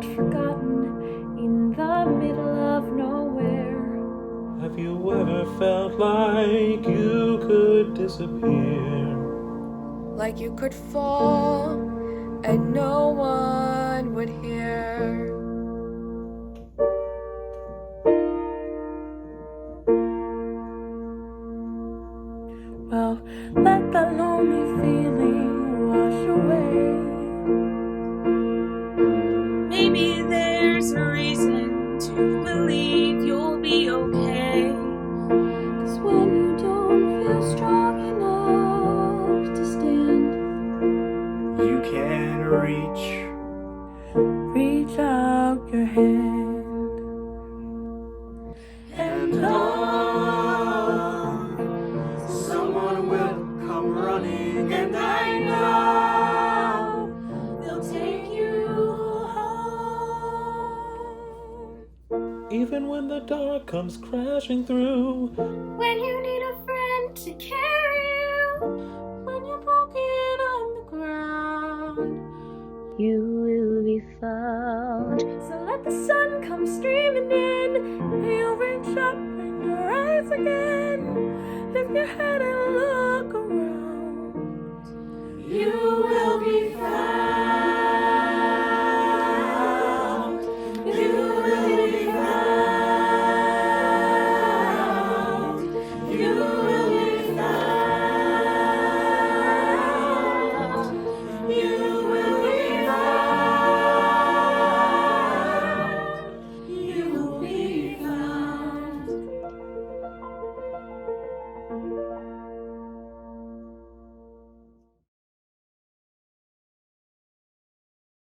felt forgotten in the middle of nowhere. Have you ever felt like you could disappear? Like you could fall and no one would hear. Well, let that lonely feeling wash away. Maybe there's a reason to believe you'll be okay. 'Cause when you don't feel strong enough to stand, you can reach out your hand. and someone will come running, and I know They'll take you home. Even when the dark comes crashing through, When you need a friend to carry you, when you're broken on the ground, You will be found. so let the sun come streaming in, and you'll reach up and rise again. Lift your head and